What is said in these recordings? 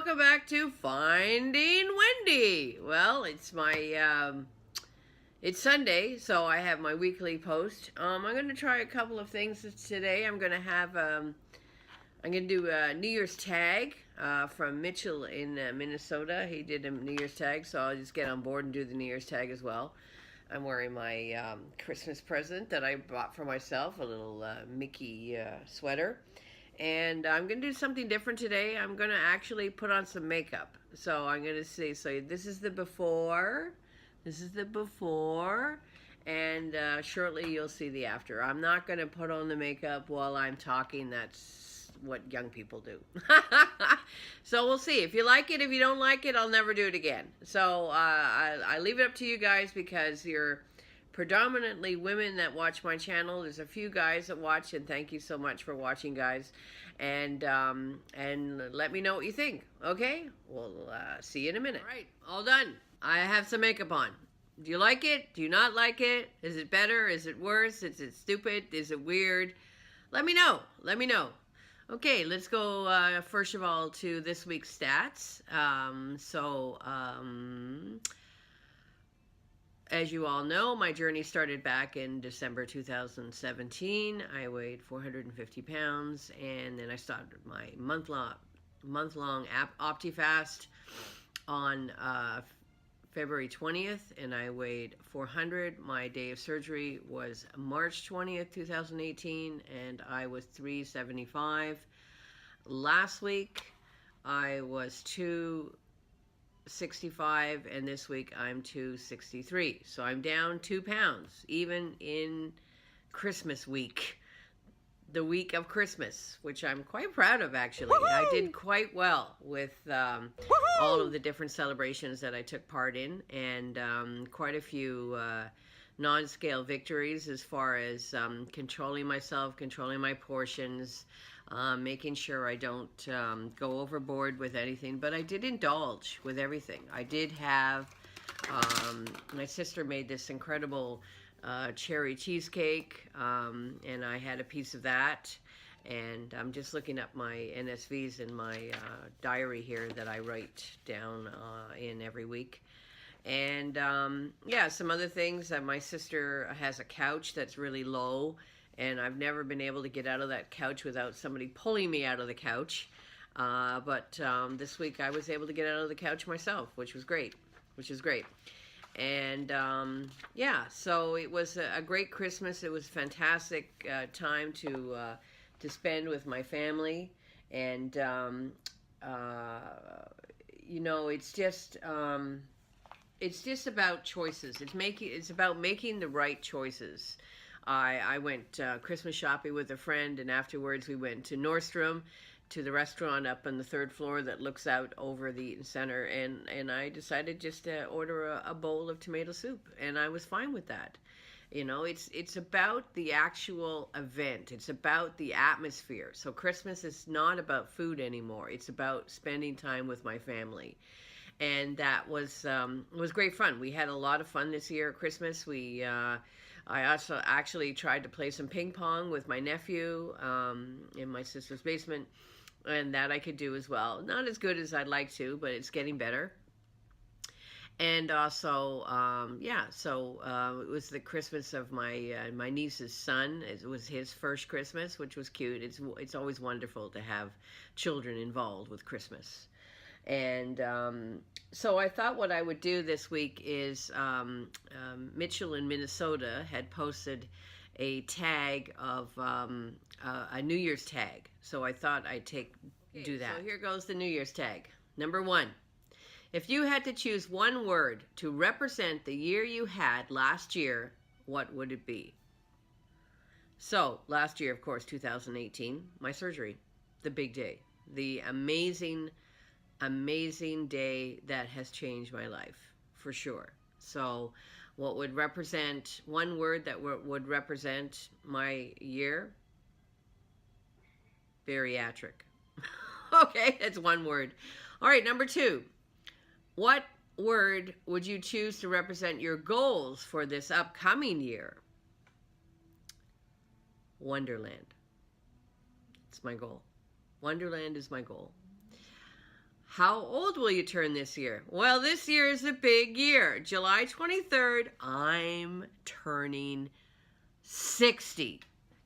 welcome back to Finding Wendy. Well, it's it's Sunday, so I have my weekly post. I'm going to try a couple of things today. I'm going to do a New Year's tag from Mitchell in Minnesota. He did a New Year's tag, so I'll just get on board and do the New Year's tag as well. I'm wearing my Christmas present that I bought for myself, a little Mickey sweater. And I'm going to do something different today. I'm going to actually put on some makeup. So I'm going to see. So this is the before. This is the before. And shortly you'll see the after. I'm not going to put on the makeup while I'm talking. That's what young people do. So we'll see. If you like it, if you don't like it, I'll never do it again. So I leave it up to you guys because you're predominantly women that watch my channel. There's a few guys that watch, and thank you so much for watching, guys. And let me know what you think. Okay, we'll see you in a minute. All right, all done. I have some makeup on. Do you like it? Do you not like it? Is it better? Is it worse? Is it stupid? Is it weird? Let me know. Let me know. Okay, let's go first of all to this week's stats. As you all know, my journey started back in December 2017. I weighed 450 pounds, and then I started my month-long Optifast on February 20th, and I weighed 400. My day of surgery was March 20th, 2018, and I was 375. Last week, I was 265, and this week I'm 263. So I'm down 2 pounds, even in Christmas week, the week of Christmas, which I'm quite proud of, actually. Woo-hoo! I did quite well with all of the different celebrations that I took part in, and quite a few non-scale victories as far as controlling myself, controlling my portions, making sure I don't go overboard with anything. But I did indulge with everything. I did have, my sister made this incredible cherry cheesecake, and I had a piece of that. And I'm just looking up my NSVs in my diary here that I write down in every week. And yeah, some other things. My sister has a couch that's really low, and I've never been able to get out of that couch without somebody pulling me out of the couch. But this week I was able to get out of the couch myself, which was great. And yeah, so it was a great Christmas. It was a fantastic time to spend with my family. And you know, it's just about choices. It's about making the right choices. I went Christmas shopping with a friend, and afterwards we went to Nordstrom, to the restaurant up on the 3rd floor that looks out over the Eaton Center, and I decided just to order a bowl of tomato soup, and I was fine with that. You know, it's about the actual event. It's about the atmosphere. So Christmas is not about food anymore. It's about spending time with my family. And that was great fun. We had a lot of fun this year at Christmas. I also actually tried to play some ping pong with my nephew in my sister's basement, and that I could do as well. Not as good as I'd like to, but it's getting better. And also, yeah, so it was the Christmas of my niece's son. It was his first Christmas, which was cute. It's always wonderful to have children involved with Christmas. And so I thought what I would do this week is Mitchell in Minnesota had posted a tag of a New Year's tag. So I thought I'd do that. So here goes the New Year's tag. Number 1. If you had to choose one word to represent the year you had last year, what would it be? So last year, of course, 2018, my surgery, the big day, the amazing day that has changed my life, for sure. So what would represent, one word that would represent my year? Bariatric. Okay, that's one word. All right, number 2. What word would you choose to represent your goals for this upcoming year? Wonderland. It's my goal. Wonderland is my goal. How old will you turn this year? Well, this year is a big year. July 23rd, I'm turning 60.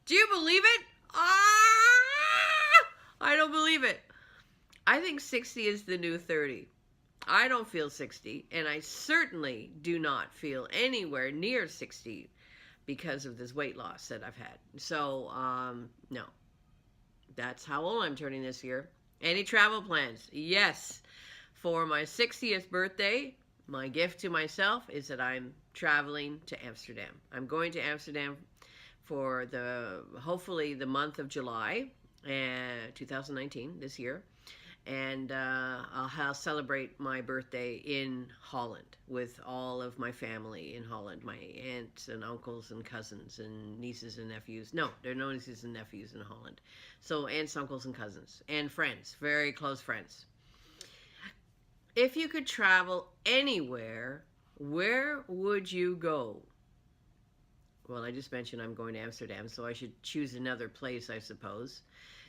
Do you believe it? I don't believe it. I think 60 is the new 30. I don't feel 60, and I certainly do not feel anywhere near 60 because of this weight loss that I've had. So, no. That's how old I'm turning this year. Any travel plans? Yes. For my 60th birthday, my gift to myself is that I'm traveling to Amsterdam. I'm going to Amsterdam for hopefully the month of July, 2019, this year. And I'll celebrate my birthday in Holland with all of my family in Holland, my aunts and uncles and cousins and nieces and nephews. No, there are no nieces and nephews in Holland. So aunts, uncles, and cousins and friends, very close friends. If you could travel anywhere, where would you go? Well, I just mentioned I'm going to Amsterdam, so I should choose another place, I suppose.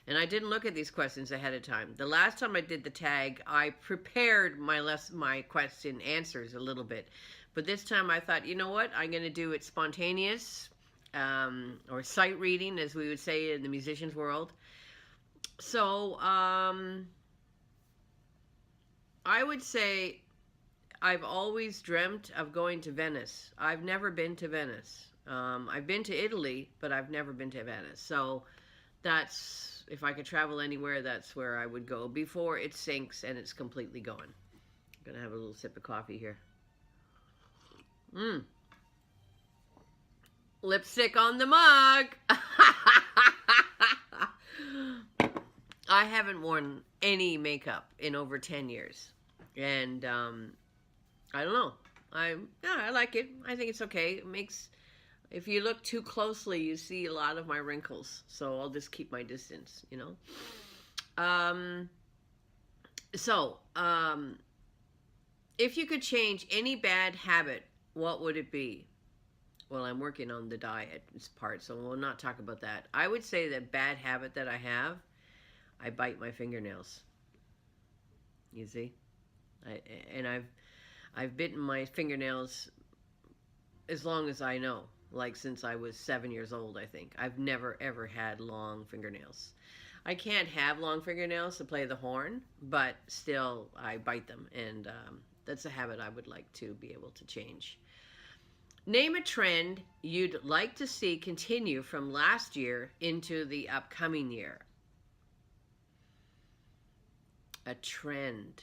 And I didn't look at these questions ahead of time. The last time I did the tag, I prepared my question answers a little bit. But this time I thought, you know what? I'm going to do it spontaneous, or sight reading, as we would say in the musician's world. So I would say I've always dreamt of going to Venice. I've never been to Venice. I've been to Italy, but I've never been to Venice. So that's, if I could travel anywhere, that's where I would go before it sinks and it's completely gone. I'm going to have a little sip of coffee here. Lipstick on the mug. I haven't worn any makeup in over 10 years. And I don't know. I like it. I think it's okay. It makes... If you look too closely, you see a lot of my wrinkles. So I'll just keep my distance, you know. If you could change any bad habit, what would it be? Well, I'm working on the diet part, so we'll not talk about that. I would say that bad habit that I have, I bite my fingernails. You see? I've bitten my fingernails as long as I know. Like since I was 7 years old, I think. I've never, ever had long fingernails. I can't have long fingernails to play the horn, but still I bite them. And that's a habit I would like to be able to change. Name a trend you'd like to see continue from last year into the upcoming year. A trend.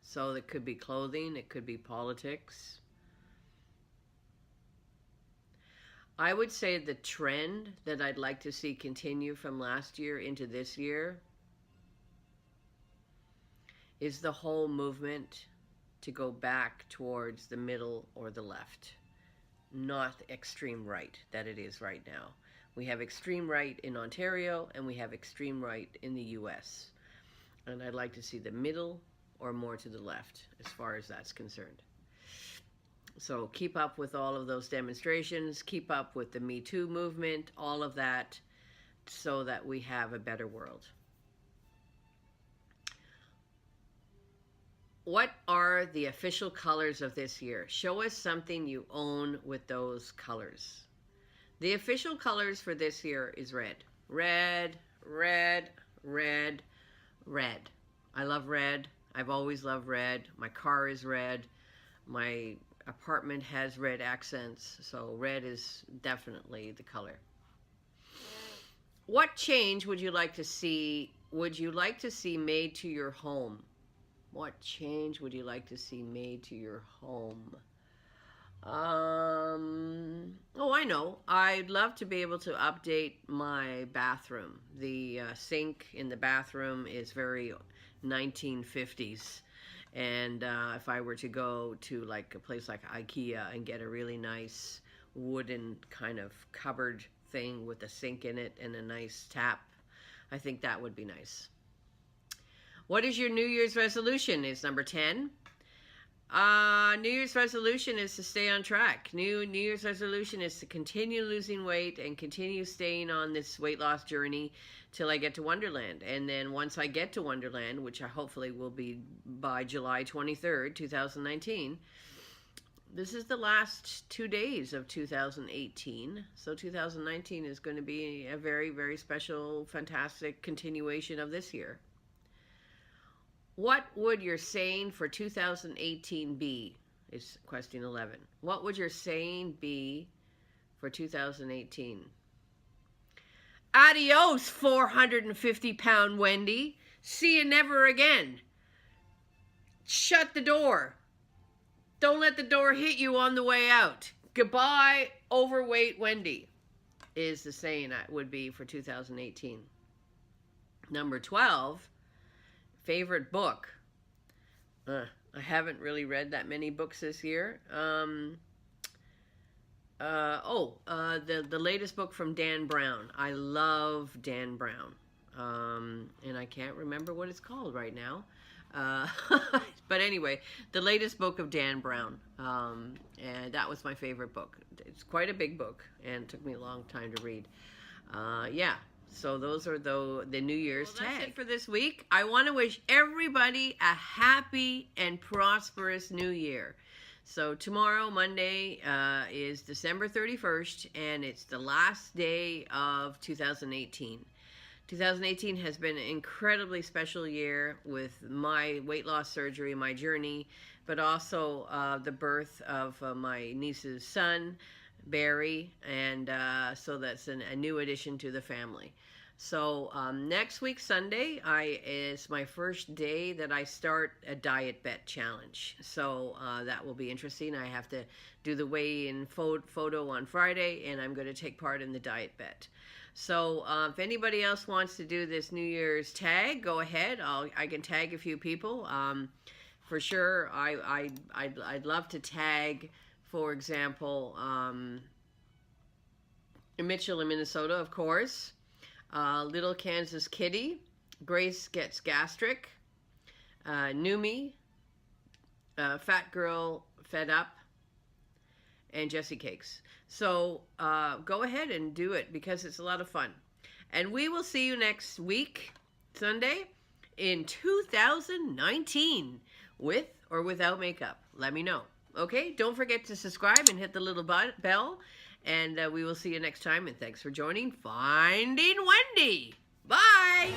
So it could be clothing, it could be politics. I would say the trend that I'd like to see continue from last year into this year is the whole movement to go back towards the middle or the left, not extreme right that it is right now. We have extreme right in Ontario and we have extreme right in the US. And I'd like to see the middle or more to the left as far as that's concerned. So keep up with all of those demonstrations, keep up with the Me Too movement, all of that, so that we have a better world. What are the official colors of this year? Show us something you own with those colors. The official colors for this year is red. Red, red, red, red. I love red. I've always loved red. My car is red. My apartment has red accents, so red is definitely the color. What change would you like to see made to your home? What change would you like to see made to your home? Oh, I know. I'd love to be able to update my bathroom. The sink in the bathroom is very 1950s. And if I were to go to like a place like IKEA and get a really nice wooden kind of cupboard thing with a sink in it and a nice tap, I think that would be nice. What is your New Year's resolution? Is number 10. New Year's resolution is to stay on track. New Year's resolution is to continue losing weight and continue staying on this weight loss journey till I get to Wonderland. And then once I get to Wonderland, which I hopefully will be by July 23rd, 2019, this is the last 2 days of 2018. So 2019 is going to be a very, very special, fantastic continuation of this year. What would your saying for 2018 be? Is question 11. What would your saying be for 2018? Adios, 450-pound Wendy. See you never again. Shut the door. Don't let the door hit you on the way out. Goodbye, overweight Wendy, is the saying that would be for 2018. Number 12, favorite book. I haven't really read that many books this year. The latest book from Dan Brown. I love Dan Brown. And I can't remember what it's called right now. But anyway, the latest book of Dan Brown, and that was my favorite book. It's quite a big book, and it took me a long time to read. Yeah, so those are the New Year's tag. That's it for this week. I want to wish everybody a happy and prosperous New Year. So tomorrow, Monday, is December 31st, and it's the last day of 2018. 2018 has been an incredibly special year with my weight loss surgery, my journey, but also the birth of my niece's son, Barry, and so that's a new addition to the family. So next week, Sunday, is my first day that I start a diet bet challenge. So that will be interesting. I have to do the weigh-in photo on Friday, and I'm going to take part in the diet bet. So if anybody else wants to do this New Year's tag, go ahead. I can tag a few people. For sure, I'd love to tag, for example, Mitchell in Minnesota, of course. Little Kansas Kitty, Grace Gets Gastric, Numi, Fat Girl Fed Up, and Jessie Cakes. So go ahead and do it because it's a lot of fun. And we will see you next week, Sunday, in 2019, with or without makeup. Let me know. Okay, don't forget to subscribe and hit the little bell. And we will see you next time. And thanks for joining Finding Wendy. Bye.